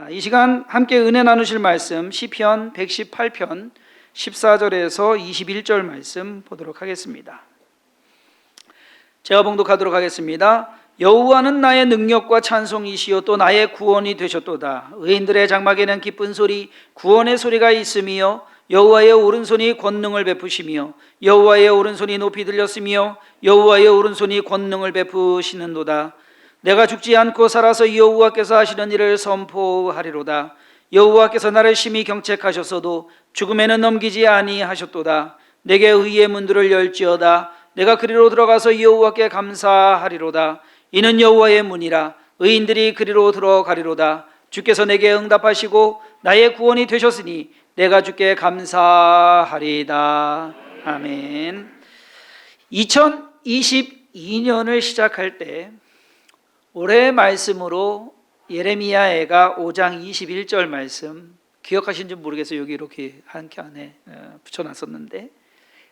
이 시간 함께 은혜 나누실 말씀 시편 118편 14절에서 21절 말씀 보도록 하겠습니다. 제가 봉독하도록 하겠습니다. 여호와는 나의 능력과 찬송이시요 또 나의 구원이 되셨도다. 의인들의 장막에는 기쁜 소리 구원의 소리가 있으며 여호와의 오른손이 권능을 베푸시며 여호와의 오른손이 높이 들렸으며 여호와의 오른손이 권능을 베푸시는도다. 내가 죽지 않고 살아서 여호와께서 하시는 일을 선포하리로다. 여호와께서 나를 심히 경책하셨어도 죽음에는 넘기지 아니하셨도다. 내게 의의 문들을 열지어다. 내가 그리로 들어가서 여호와께 감사하리로다. 이는 여호와의 문이라. 의인들이 그리로 들어가리로다. 주께서 내게 응답하시고 나의 구원이 되셨으니 내가 주께 감사하리다. 아멘. 2022년을 시작할 때 올해의 말씀으로 예레미야애가 5장 21절 말씀 기억하신지 모르겠어요. 여기 이렇게 한 칸에 붙여놨었는데,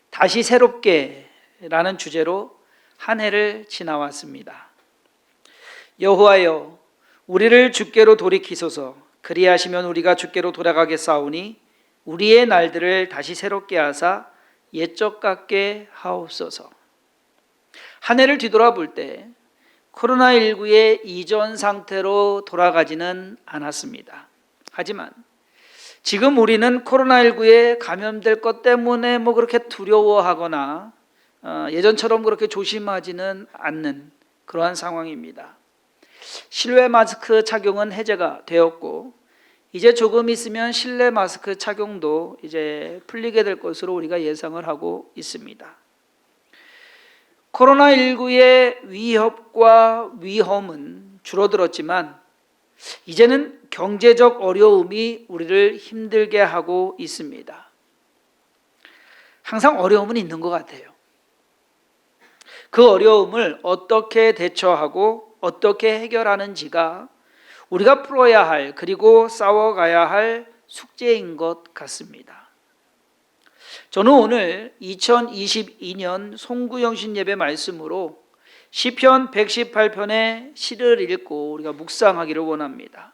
다시 새롭게 라는 주제로 한 해를 지나왔습니다. 여호와여 우리를 주께로 돌이키소서. 그리하시면 우리가 주께로 돌아가겠사오니 우리의 날들을 다시 새롭게 하사 옛적 같게 하옵소서. 한 해를 뒤돌아볼 때 코로나19의 이전 상태로 돌아가지는 않았습니다. 하지만 지금 우리는 코로나19에 감염될 것 때문에 그렇게 두려워하거나 예전처럼 그렇게 조심하지는 않는 그러한 상황입니다. 실외 마스크 착용은 해제가 되었고 이제 조금 있으면 실내 마스크 착용도 이제 풀리게 될 것으로 우리가 예상을 하고 있습니다. 코로나19의 위협과 위험은 줄어들었지만 이제는 경제적 어려움이 우리를 힘들게 하고 있습니다. 항상 어려움은 있는 것 같아요. 그 어려움을 어떻게 대처하고 어떻게 해결하는지가 우리가 풀어야 할, 그리고 싸워가야 할 숙제인 것 같습니다. 저는 오늘 2022년 송구영신 예배 말씀으로 시편 118편의 시를 읽고 우리가 묵상하기를 원합니다.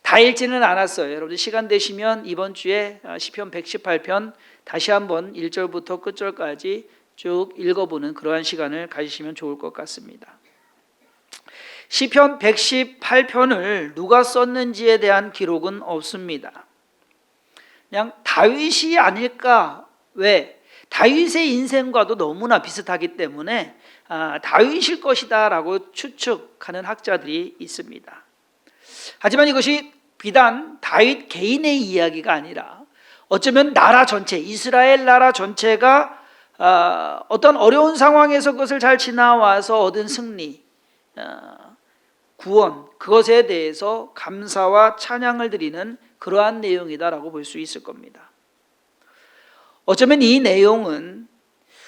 다 읽지는 않았어요. 여러분들 시간 되시면 이번 주에 시편 118편 다시 한번 1절부터 끝절까지 쭉 읽어보는 그러한 시간을 가지시면 좋을 것 같습니다. 시편 118편을 누가 썼는지에 대한 기록은 없습니다. 그냥 다윗이 아닐까? 왜? 다윗의 인생과도 너무나 비슷하기 때문에 다윗일 것이다 라고 추측하는 학자들이 있습니다. 하지만 이것이 비단 다윗 개인의 이야기가 아니라 어쩌면 나라 전체, 이스라엘 나라 전체가 어떤 어려운 상황에서 그것을 잘 지나와서 얻은 승리, 구원, 그것에 대해서 감사와 찬양을 드리는 그러한 내용이다라고 볼 수 있을 겁니다. 어쩌면 이 내용은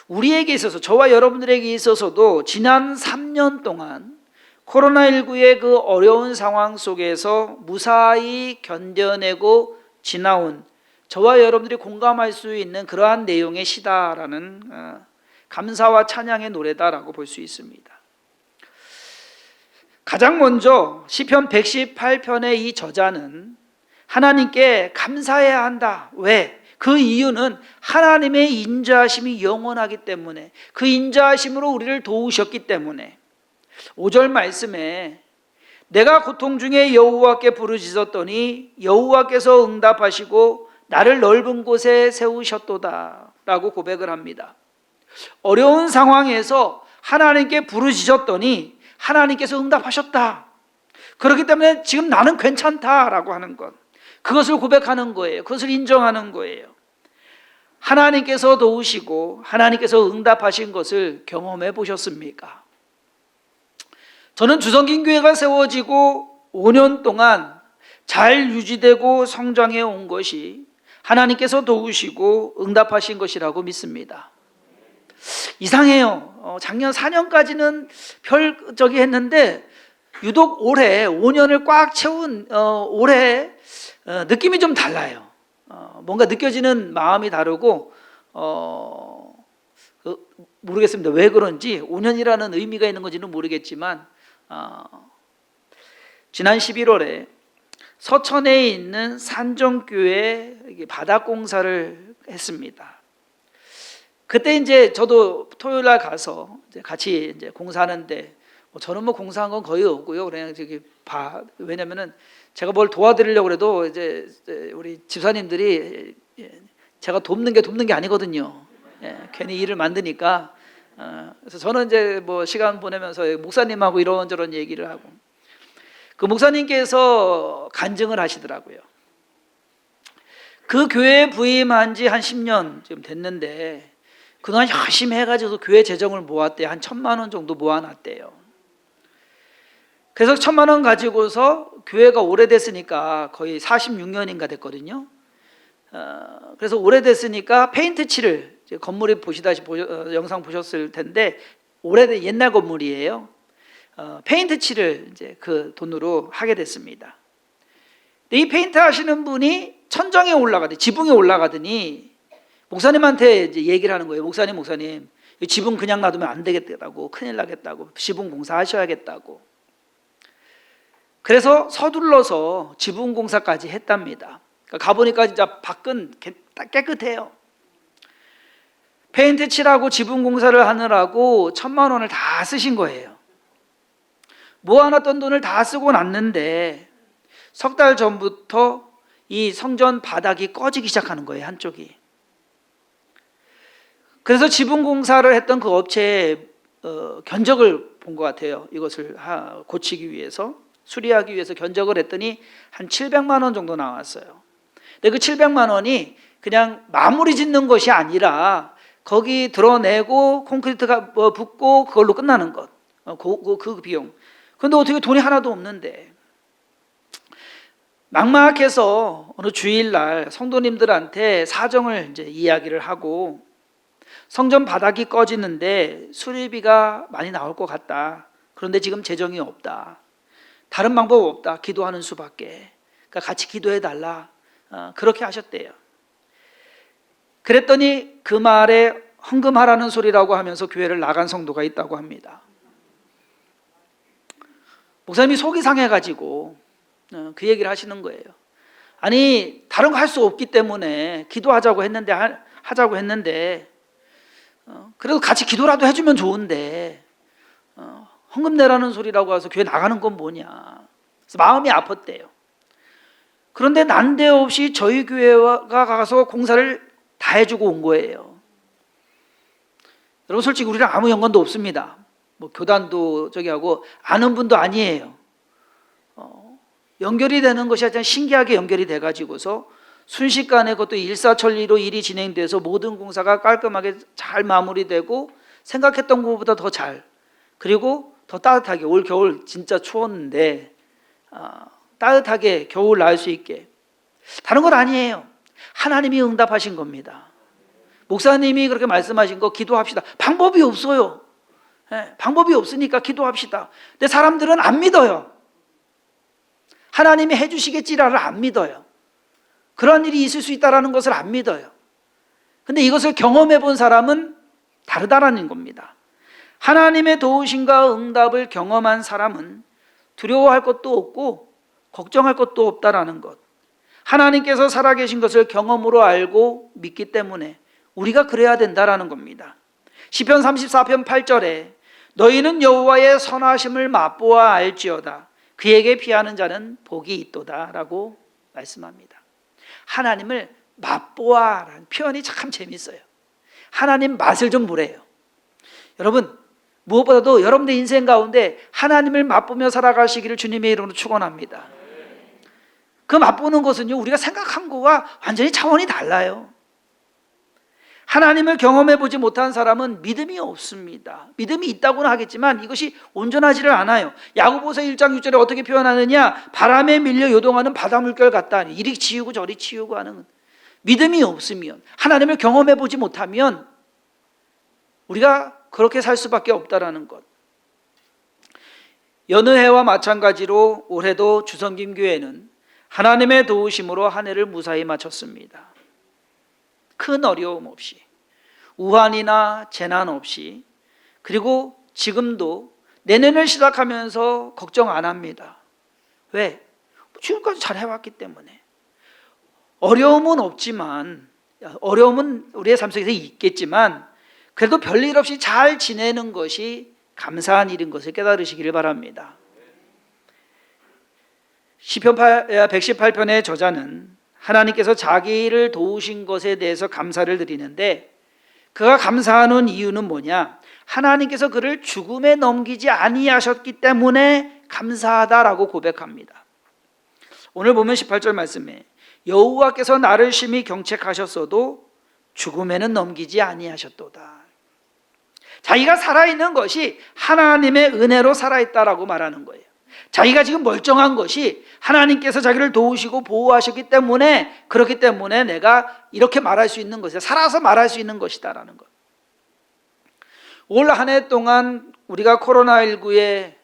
우리에게 있어서, 저와 여러분들에게 있어서도 지난 3년 동안 코로나19의 그 어려운 상황 속에서 무사히 견뎌내고 지나온 저와 여러분들이 공감할 수 있는 그러한 내용의 시다라는 감사와 찬양의 노래다라고 볼 수 있습니다. 가장 먼저 시편 118편의 이 저자는 하나님께 감사해야 한다. 왜? 그 이유는 하나님의 인자하심이 영원하기 때문에, 그 인자하심으로 우리를 도우셨기 때문에. 5절 말씀에 내가 고통 중에 여호와께 부르짖었더니 여호와께서 응답하시고 나를 넓은 곳에 세우셨도다 라고 고백을 합니다. 어려운 상황에서 하나님께 부르짖었더니 하나님께서 응답하셨다. 그렇기 때문에 지금 나는 괜찮다라고 하는 것, 그것을 고백하는 거예요. 그것을 인정하는 거예요. 하나님께서 도우시고 하나님께서 응답하신 것을 경험해 보셨습니까? 저는 주성긴교회가 세워지고 5년 동안 잘 유지되고 성장해 온 것이 하나님께서 도우시고 응답하신 것이라고 믿습니다. 이상해요. 작년 4년까지는 별적이 했는데 유독 올해 5년을 꽉 채운 올해 느낌이 좀 달라요. 뭔가 느껴지는 마음이 다르고 모르겠습니다. 왜 그런지 5년이라는 의미가 있는 건지는 모르겠지만 지난 11월에 서천에 있는 산정교회 바닥 공사를 했습니다. 그때 이제 저도 토요일 날 가서 이제 같이 이제 공사하는데 저는 뭐 공사한 건 거의 없고요. 그냥 저기 왜냐면은 제가 뭘 도와드리려고 그래도 이제 우리 집사님들이 제가 돕는 게 아니거든요. 괜히 일을 만드니까. 그래서 저는 이제 뭐 시간 보내면서 목사님하고 이런저런 얘기를 하고, 그 목사님께서 간증을 하시더라고요. 그 교회에 부임한 지 한 10년 지금 됐는데 그동안 열심히 해가지고 교회 재정을 모았대요. 한 1,000만 원 정도 모아놨대요. 그래서 1,000만 원 가지고서 교회가 오래됐으니까 거의 46년인가 됐거든요. 그래서 오래됐으니까 페인트 칠을, 건물이 영상 보셨을 텐데 오래된 옛날 건물이에요. 페인트 칠을 이제 그 돈으로 하게 됐습니다. 근데 이 페인트 하시는 분이 천정에 올라가더니, 지붕에 올라가더니 목사님한테 이제 얘기를 하는 거예요. 목사님, 이 지붕 그냥 놔두면 안 되겠다고, 큰일 나겠다고, 지붕 공사하셔야겠다고. 그래서 서둘러서 지붕 공사까지 했답니다. 그러니까 가보니까 진짜 밖은 깨끗해요. 페인트 칠하고 지붕 공사를 하느라고 1,000만 원을 다 쓰신 거예요. 모아놨던 돈을 다 쓰고 났는데 석 달 전부터 이 성전 바닥이 꺼지기 시작하는 거예요, 한쪽이. 그래서 지붕 공사를 했던 그 업체에 견적을 본 것 같아요. 이것을 고치기 위해서, 수리하기 위해서 견적을 했더니 한 700만 원 정도 나왔어요. 근데 그 700만 원이 그냥 마무리 짓는 것이 아니라 거기 드러내고 콘크리트가 붓고 그걸로 끝나는 것, 그 비용. 그런데 어떻게 돈이 하나도 없는데, 막막해서 어느 주일날 성도님들한테 사정을 이제 이야기를 하고, 성전 바닥이 꺼지는데 수리비가 많이 나올 것 같다. 그런데 지금 재정이 없다. 다른 방법 없다. 기도하는 수밖에. 그러니까 같이 기도해 달라. 그렇게 하셨대요. 그랬더니 그 말에 헌금하라는 소리라고 하면서 교회를 나간 성도가 있다고 합니다. 목사님이 속이 상해가지고 그 얘기를 하시는 거예요. 아니, 다른 거 할 수 없기 때문에 기도하자고 했는데, 그래도 같이 기도라도 해주면 좋은데 헌금 내라는 소리라고 해서 교회 나가는 건 뭐냐. 그래서 마음이 아팠대요. 그런데 난데없이 저희 교회가 가서 공사를 다 해주고 온 거예요. 여러분, 솔직히 우리랑 아무 연관도 없습니다. 뭐 교단도 저기 하고 아는 분도 아니에요. 연결이 되는 것이 아주 신기하게 연결이 돼가지고서 순식간에 그것도 일사천리로 일이 진행돼서 모든 공사가 깔끔하게 잘 마무리되고 생각했던 것보다 더 잘, 그리고 더 따뜻하게, 올 겨울 진짜 추웠는데 따뜻하게 겨울 날 수 있게. 다른 건 아니에요. 하나님이 응답하신 겁니다. 목사님이 그렇게 말씀하신 거 기도합시다. 방법이 없어요. 방법이 없으니까 기도합시다. 근데 사람들은 안 믿어요. 하나님이 해주시겠지라를 안 믿어요. 그런 일이 있을 수 있다는 것을 안 믿어요. 근데 이것을 경험해 본 사람은 다르다라는 겁니다. 하나님의 도우심과 응답을 경험한 사람은 두려워할 것도 없고 걱정할 것도 없다라는 것. 하나님께서 살아계신 것을 경험으로 알고 믿기 때문에 우리가 그래야 된다라는 겁니다. 시편 34편 8절에 너희는 여호와의 선하심을 맛보아 알지어다. 그에게 피하는 자는 복이 있도다 라고 말씀합니다. 하나님을 맛보아라는 표현이 참 재밌어요. 하나님 맛을 좀 보래요. 여러분, 무엇보다도 여러분들 인생 가운데 하나님을 맛보며 살아가시기를 주님의 이름으로 축원합니다. 그 맛보는 것은요, 우리가 생각한 거와 완전히 차원이 달라요. 하나님을 경험해 보지 못한 사람은 믿음이 없습니다. 믿음이 있다고는 하겠지만 이것이 온전하지를 않아요. 야고보서 1장 6절에 어떻게 표현하느냐, 바람에 밀려 요동하는 바닷물결 같다. 이리 치우고 저리 치우고 하는. 믿음이 없으면, 하나님을 경험해 보지 못하면 우리가 그렇게 살 수밖에 없다라는 것. 여느 해와 마찬가지로 올해도 주섬김교회는 하나님의 도우심으로 한 해를 무사히 마쳤습니다. 큰 어려움 없이, 우환이나 재난 없이, 그리고 지금도 내년을 시작하면서 걱정 안 합니다. 왜? 지금까지 잘 해왔기 때문에. 어려움은 없지만, 어려움은 우리의 삶 속에서 있겠지만 그래도 별일 없이 잘 지내는 것이 감사한 일인 것을 깨달으시기를 바랍니다. 시편 118편의 저자는 하나님께서 자기를 도우신 것에 대해서 감사를 드리는데, 그가 감사하는 이유는 뭐냐? 하나님께서 그를 죽음에 넘기지 아니하셨기 때문에 감사하다라고 고백합니다. 오늘 보면 18절 말씀에 여호와께서 나를 심히 경책하셨어도 죽음에는 넘기지 아니하셨도다. 자기가 살아있는 것이 하나님의 은혜로 살아있다라고 말하는 거예요. 자기가 지금 멀쩡한 것이 하나님께서 자기를 도우시고 보호하셨기 때문에, 그렇기 때문에 내가 이렇게 말할 수 있는 것이다, 살아서 말할 수 있는 것이다라는 것. 올 한 해 동안 우리가 코로나19에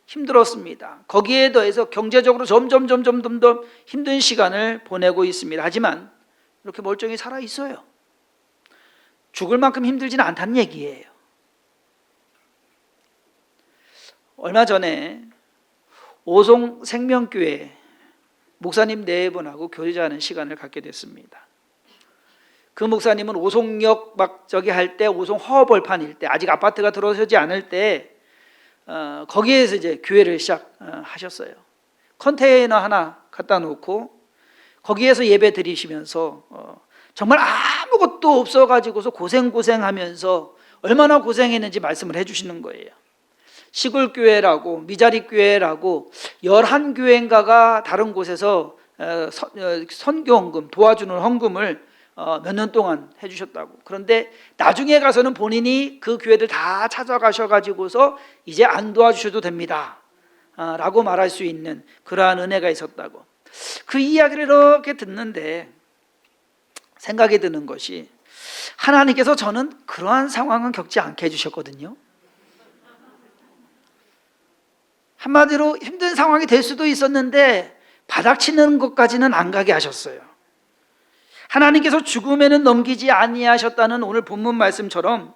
힘들었습니다. 거기에 더해서 경제적으로 점점 더 힘든 시간을 보내고 있습니다. 하지만 이렇게 멀쩡히 살아 있어요. 죽을 만큼 힘들지는 않다는 얘기예요. 얼마 전에 오송 생명교회 목사님 4분하고 교제하는 시간을 갖게 됐습니다. 그 목사님은 오송역 막 저기 할 때, 오송 허벌판일 때, 아직 아파트가 들어서지 않을 때 거기에서 이제 교회를 시작하셨어요. 컨테이너 하나 갖다 놓고 거기에서 예배 드리시면서 정말 아무것도 없어가지고서 고생하면서 얼마나 고생했는지 말씀을 해주시는 거예요. 시골 교회라고, 미자리 교회라고 11교회인가가 다른 곳에서 선교 헌금, 도와주는 헌금을 몇 년 동안 해주셨다고. 그런데 나중에 가서는 본인이 그 교회들 다 찾아가셔가지고서 이제 안 도와주셔도 됩니다 라고 말할 수 있는 그러한 은혜가 있었다고. 그 이야기를 이렇게 듣는데 생각이 드는 것이, 하나님께서 저는 그러한 상황은 겪지 않게 해주셨거든요. 한마디로 힘든 상황이 될 수도 있었는데 바닥치는 것까지는 안 가게 하셨어요. 하나님께서 죽음에는 넘기지 아니하셨다는 오늘 본문 말씀처럼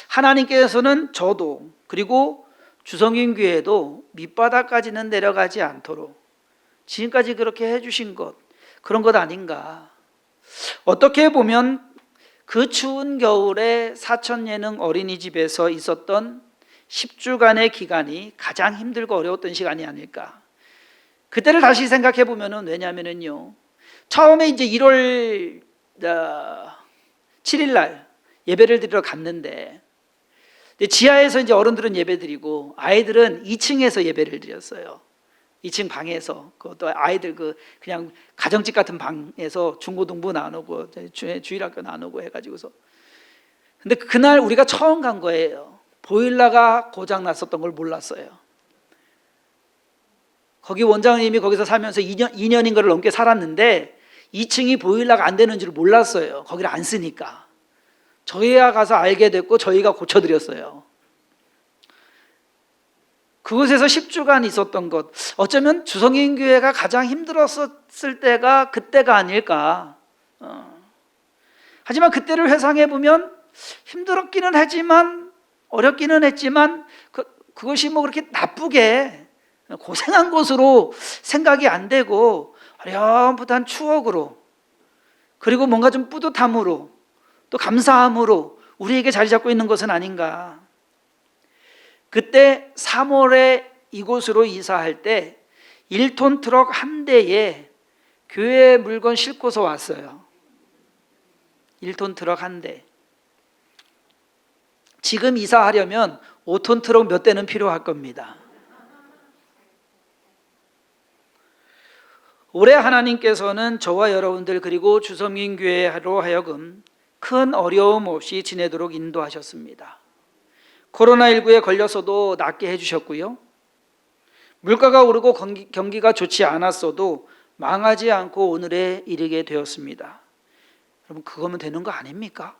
하나님께서는 저도, 그리고 주성인 교회도 밑바닥까지는 내려가지 않도록 지금까지 그렇게 해주신 것, 그런 것 아닌가. 어떻게 보면 그 추운 겨울에 사천예능 어린이집에서 있었던 10주간의 기간이 가장 힘들고 어려웠던 시간이 아닐까. 그때를 다시 생각해 보면은, 왜냐하면요, 처음에 이제 1월 7일 날 예배를 드리러 갔는데, 지하에서 이제 어른들은 예배 드리고 아이들은 2층에서 예배를 드렸어요. 2층 방에서. 그것도 아이들 그냥 가정집 같은 방에서 중고등부 나누고 주일학교 나누고 해가지고서. 근데 그날 우리가 처음 간 거예요. 보일러가 고장 났었던 걸 몰랐어요. 거기 원장님이 거기서 살면서 2년인가를 넘게 살았는데 2층이 보일러가 안 되는 줄 몰랐어요. 거기를 안 쓰니까. 저희가 가서 알게 됐고 저희가 고쳐드렸어요. 그곳에서 10주간 있었던 것, 어쩌면 주성인교회가 가장 힘들었을 때가 그때가 아닐까. 하지만 그때를 회상해 보면 힘들었기는 하지만, 어렵기는 했지만 그것이 뭐 그렇게 나쁘게 고생한 것으로 생각이 안 되고 어렴풋한 추억으로, 그리고 뭔가 좀 뿌듯함으로 또 감사함으로 우리에게 자리 잡고 있는 것은 아닌가. 그때 3월에 이곳으로 이사할 때 1톤 트럭 한 대에 교회 물건 싣고서 왔어요. 1톤 트럭 한 대. 지금 이사하려면 5톤 트럭 몇 대는 필요할 겁니다. 올해 하나님께서는 저와 여러분들, 그리고 주섬인교회로 하여금 큰 어려움 없이 지내도록 인도하셨습니다. 코로나19에 걸려서도 낫게 해주셨고요. 물가가 오르고 경기가 좋지 않았어도 망하지 않고 오늘에 이르게 되었습니다. 여러분, 그거면 되는 거 아닙니까?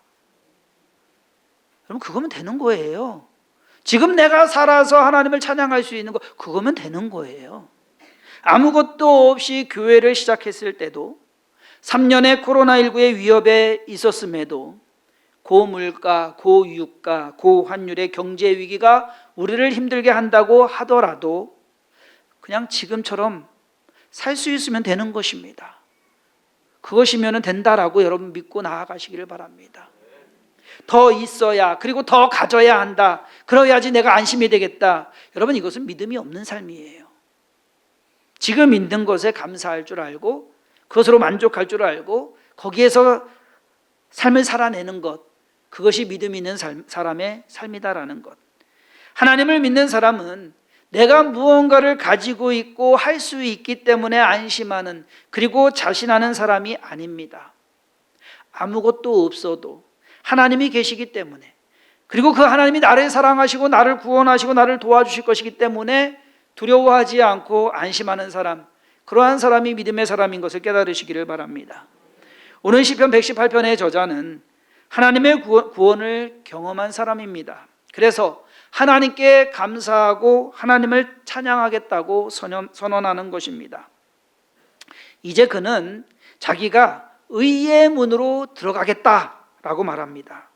여러분, 그거면 되는 거예요. 지금 내가 살아서 하나님을 찬양할 수 있는 거, 그거면 되는 거예요. 아무것도 없이 교회를 시작했을 때도, 3년의 코로나19의 위협에 있었음에도, 고물가, 고유가, 고환율의 경제 위기가 우리를 힘들게 한다고 하더라도 그냥 지금처럼 살 수 있으면 되는 것입니다. 그것이면 된다라고 여러분 믿고 나아가시기를 바랍니다. 더 있어야, 그리고 더 가져야 한다, 그래야지 내가 안심이 되겠다. 여러분, 이것은 믿음이 없는 삶이에요. 지금 있는 것에 감사할 줄 알고 그것으로 만족할 줄 알고 거기에서 삶을 살아내는 것, 그것이 믿음 있는 사람의 삶이다라는 것. 하나님을 믿는 사람은 내가 무언가를 가지고 있고 할 수 있기 때문에 안심하는, 그리고 자신하는 사람이 아닙니다. 아무것도 없어도 하나님이 계시기 때문에, 그리고 그 하나님이 나를 사랑하시고 나를 구원하시고 나를 도와주실 것이기 때문에 두려워하지 않고 안심하는 사람, 그러한 사람이 믿음의 사람인 것을 깨달으시기를 바랍니다. 오늘 시편 118편의 저자는 하나님의 구원을 경험한 사람입니다. 그래서 하나님께 감사하고 하나님을 찬양하겠다고 선언하는 것입니다. 이제 그는 자기가 의의 문으로 들어가겠다라고 말합니다.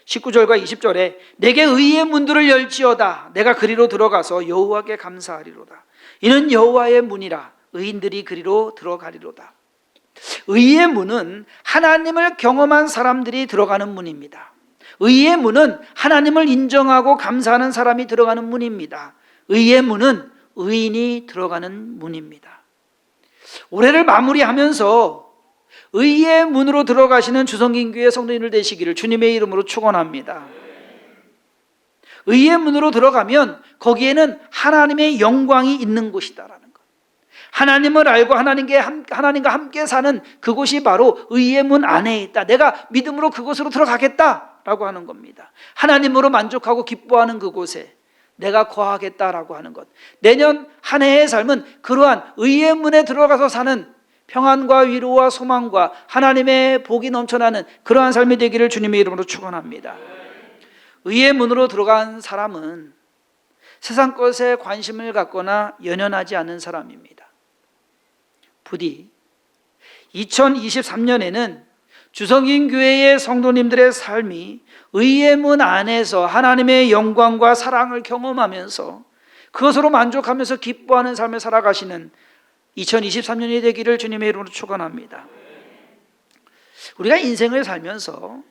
19절과 20절에 내게 의의 문들을 열지어다, 내가 그리로 들어가서 여호와께 감사하리로다. 이는 여호와의 문이라, 의인들이 그리로 들어가리로다. 의의 문은 하나님을 경험한 사람들이 들어가는 문입니다. 의의 문은 하나님을 인정하고 감사하는 사람이 들어가는 문입니다. 의의 문은 의인이 들어가는 문입니다. 올해를 마무리하면서 의의 문으로 들어가시는 주성긴교회 성도님들 되시기를 주님의 이름으로 축원합니다. 의의 문으로 들어가면 거기에는 하나님의 영광이 있는 곳이다라는 것. 하나님을 알고 하나님과 함께 사는 그곳이 바로 의의 문 안에 있다. 내가 믿음으로 그곳으로 들어가겠다라고 하는 겁니다. 하나님으로 만족하고 기뻐하는 그곳에 내가 거하겠다라고 하는 것. 내년 한 해의 삶은 그러한 의의 문에 들어가서 사는 평안과 위로와 소망과 하나님의 복이 넘쳐나는 그러한 삶이 되기를 주님의 이름으로 축원합니다. 의의 문으로 들어간 사람은 세상 것에 관심을 갖거나 연연하지 않는 사람입니다. 부디 2023년에는 주성긴교회의 성도님들의 삶이 의의 문 안에서 하나님의 영광과 사랑을 경험하면서 그것으로 만족하면서 기뻐하는 삶을 살아가시는 2023년이 되기를 주님의 이름으로 축원합니다. 우리가 인생을 살면서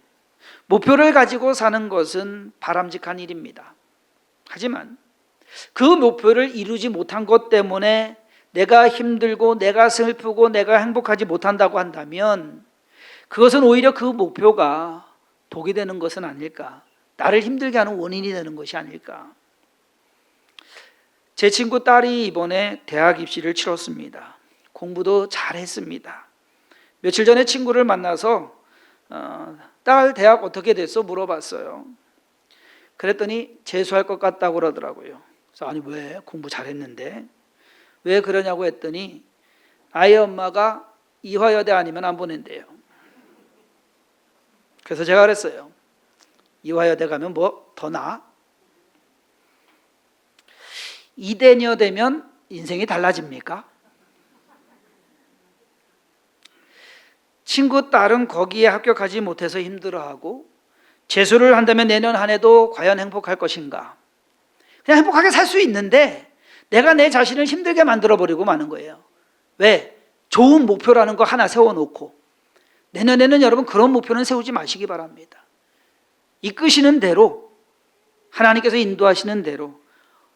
목표를 가지고 사는 것은 바람직한 일입니다. 하지만 그 목표를 이루지 못한 것 때문에 내가 힘들고 내가 슬프고 내가 행복하지 못한다고 한다면 그것은 오히려 그 목표가 독이 되는 것은 아닐까, 나를 힘들게 하는 원인이 되는 것이 아닐까. 제 친구 딸이 이번에 대학 입시를 치렀습니다. 공부도 잘했습니다. 며칠 전에 친구를 만나서 딸 대학 어떻게 됐어? 물어봤어요. 그랬더니 재수할 것 같다고 그러더라고요. 그래서 아니 왜? 공부 잘했는데 왜 그러냐고 했더니 아이 엄마가 이화여대 아니면 안 보낸대요. 그래서 제가 그랬어요. 이화여대 가면 뭐 더 나아? 이대녀 되면 인생이 달라집니까? 친구 딸은 거기에 합격하지 못해서 힘들어하고 재수를 한다면 내년 한 해도 과연 행복할 것인가? 그냥 행복하게 살 수 있는데 내가 내 자신을 힘들게 만들어버리고 마는 거예요. 왜? 좋은 목표라는 거 하나 세워놓고. 내년에는 여러분 그런 목표는 세우지 마시기 바랍니다. 이끄시는 대로, 하나님께서 인도하시는 대로,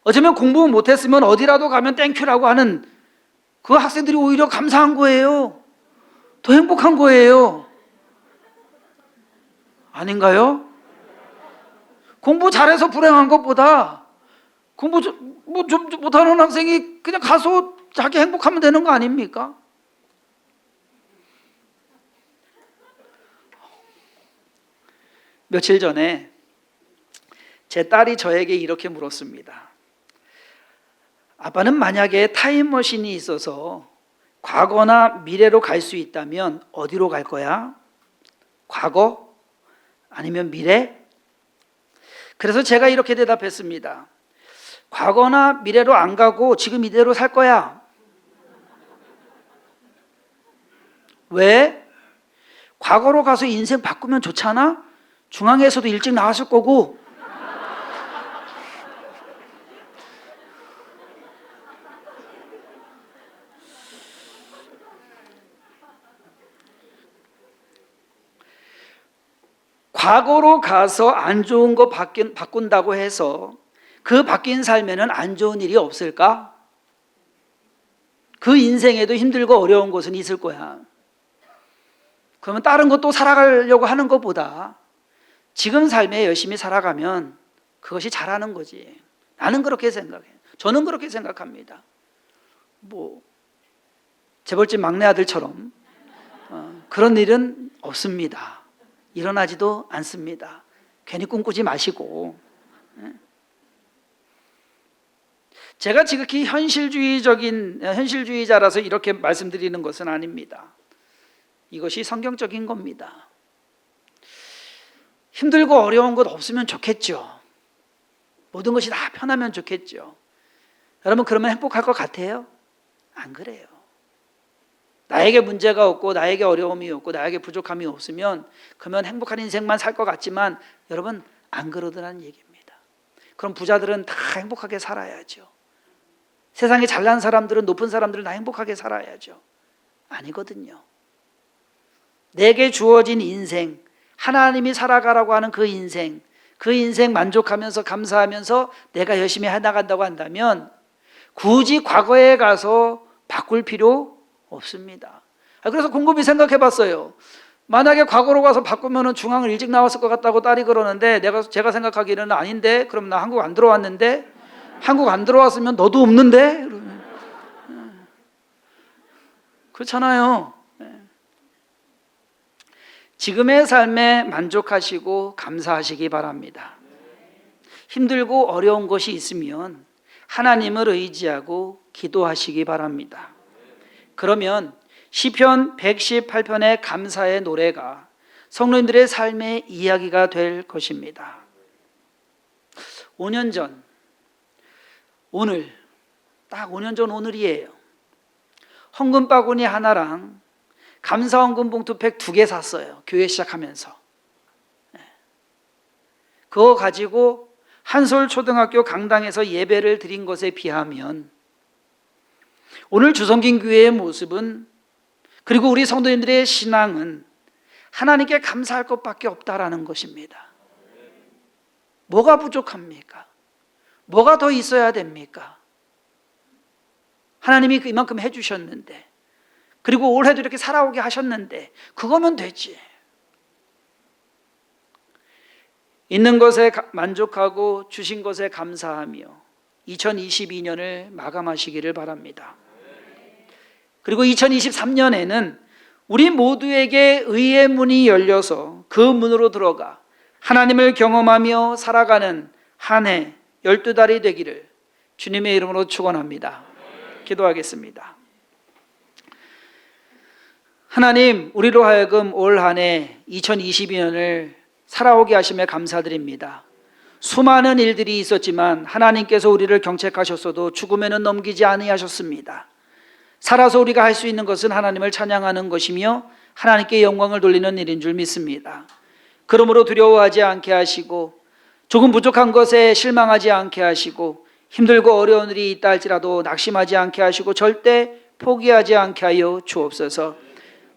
어쩌면 공부 못했으면 어디라도 가면 땡큐라고 하는 그 학생들이 오히려 감사한 거예요. 더 행복한 거예요. 아닌가요? 공부 잘해서 불행한 것보다 공부 좀 못하는 학생이 그냥 가서 자기 행복하면 되는 거 아닙니까? 며칠 전에 제 딸이 저에게 이렇게 물었습니다. 아빠는 만약에 타임머신이 있어서 과거나 미래로 갈 수 있다면 어디로 갈 거야? 과거? 아니면 미래? 그래서 제가 이렇게 대답했습니다. 과거나 미래로 안 가고 지금 이대로 살 거야. 왜? 과거로 가서 인생 바꾸면 좋잖아? 중앙에서도 일찍 나왔을 거고. 과거로 가서 안 좋은 거 바꾼다고 해서 그 바뀐 삶에는 안 좋은 일이 없을까? 그 인생에도 힘들고 어려운 것은 있을 거야. 그러면 다른 것도 살아가려고 하는 것보다 지금 삶에 열심히 살아가면 그것이 잘하는 거지. 나는 그렇게 생각해. 저는 그렇게 생각합니다. 재벌집 막내 아들처럼 그런 일은 없습니다. 일어나지도 않습니다. 괜히 꿈꾸지 마시고. 제가 지극히 현실주의자라서 이렇게 말씀드리는 것은 아닙니다. 이것이 성경적인 겁니다. 힘들고 어려운 것 없으면 좋겠죠. 모든 것이 다 편하면 좋겠죠. 여러분, 그러면 행복할 것 같아요? 안 그래요. 나에게 문제가 없고 나에게 어려움이 없고 나에게 부족함이 없으면 그러면 행복한 인생만 살 것 같지만 여러분, 안 그러더라는 얘기입니다. 그럼 부자들은 다 행복하게 살아야죠. 세상에 잘난 사람들은, 높은 사람들은 다 행복하게 살아야죠. 아니거든요. 내게 주어진 인생, 하나님이 살아가라고 하는 그 인생 만족하면서 감사하면서 내가 열심히 해나간다고 한다면 굳이 과거에 가서 바꿀 필요 없습니다. 그래서 곰곰이 생각해 봤어요. 만약에 과거로 가서 바꾸면 중앙을 일찍 나왔을 것 같다고 딸이 그러는데 제가 생각하기에는 아닌데, 그럼 나 한국 안 들어왔는데, 한국 안 들어왔으면 너도 없는데? 그렇잖아요. 지금의 삶에 만족하시고 감사하시기 바랍니다. 힘들고 어려운 것이 있으면 하나님을 의지하고 기도하시기 바랍니다. 그러면 시편 118편의 감사의 노래가 성도님들의 삶의 이야기가 될 것입니다. 5년 전, 오늘, 딱 5년 전 오늘이에요. 헌금 바구니 하나랑 감사 헌금 봉투팩 2개 샀어요. 교회 시작하면서. 그거 가지고 한솔초등학교 강당에서 예배를 드린 것에 비하면 오늘 주성긴교회의 모습은, 그리고 우리 성도님들의 신앙은 하나님께 감사할 것밖에 없다라는 것입니다. 뭐가 부족합니까? 뭐가 더 있어야 됩니까? 하나님이 이만큼 해주셨는데, 그리고 올해도 이렇게 살아오게 하셨는데 그거면 되지. 있는 것에 만족하고 주신 것에 감사하며 2022년을 마감하시기를 바랍니다. 그리고 2023년에는 우리 모두에게 의의 문이 열려서 그 문으로 들어가 하나님을 경험하며 살아가는 한 해 12달이 되기를 주님의 이름으로 축원합니다. 기도하겠습니다. 하나님, 우리로 하여금 올 한 해 2022년을 살아오게 하심에 감사드립니다. 수많은 일들이 있었지만 하나님께서 우리를 경책하셨어도 죽음에는 넘기지 아니하셨습니다. 살아서 우리가 할 수 있는 것은 하나님을 찬양하는 것이며 하나님께 영광을 돌리는 일인 줄 믿습니다. 그러므로 두려워하지 않게 하시고 조금 부족한 것에 실망하지 않게 하시고 힘들고 어려운 일이 있다 할지라도 낙심하지 않게 하시고 절대 포기하지 않게 하여 주옵소서.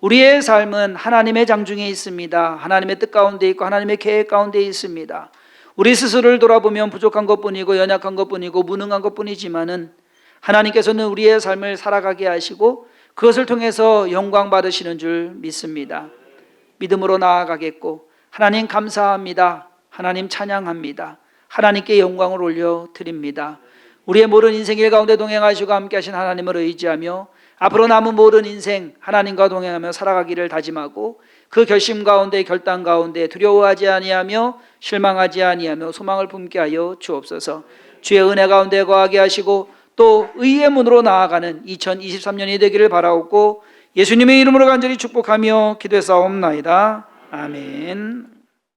우리의 삶은 하나님의 장중에 있습니다. 하나님의 뜻 가운데 있고 하나님의 계획 가운데 있습니다. 우리 스스로를 돌아보면 부족한 것뿐이고 연약한 것뿐이고 무능한 것뿐이지만은 하나님께서는 우리의 삶을 살아가게 하시고 그것을 통해서 영광 받으시는 줄 믿습니다. 믿음으로 나아가겠고 하나님 감사합니다. 하나님 찬양합니다. 하나님께 영광을 올려드립니다. 우리의 모든 인생길 가운데 동행하시고 함께 하신 하나님을 의지하며 앞으로 남은 모든 인생 하나님과 동행하며 살아가기를 다짐하고 그 결심 가운데 결단 가운데 두려워하지 아니하며 실망하지 아니하며 소망을 품게 하여 주옵소서. 주의 은혜 가운데 거하게 하시고 또 의의 문으로 나아가는 2023년이 되기를 바라옵고 예수님의 이름으로 간절히 축복하며 기도했사옵나이다. 아멘.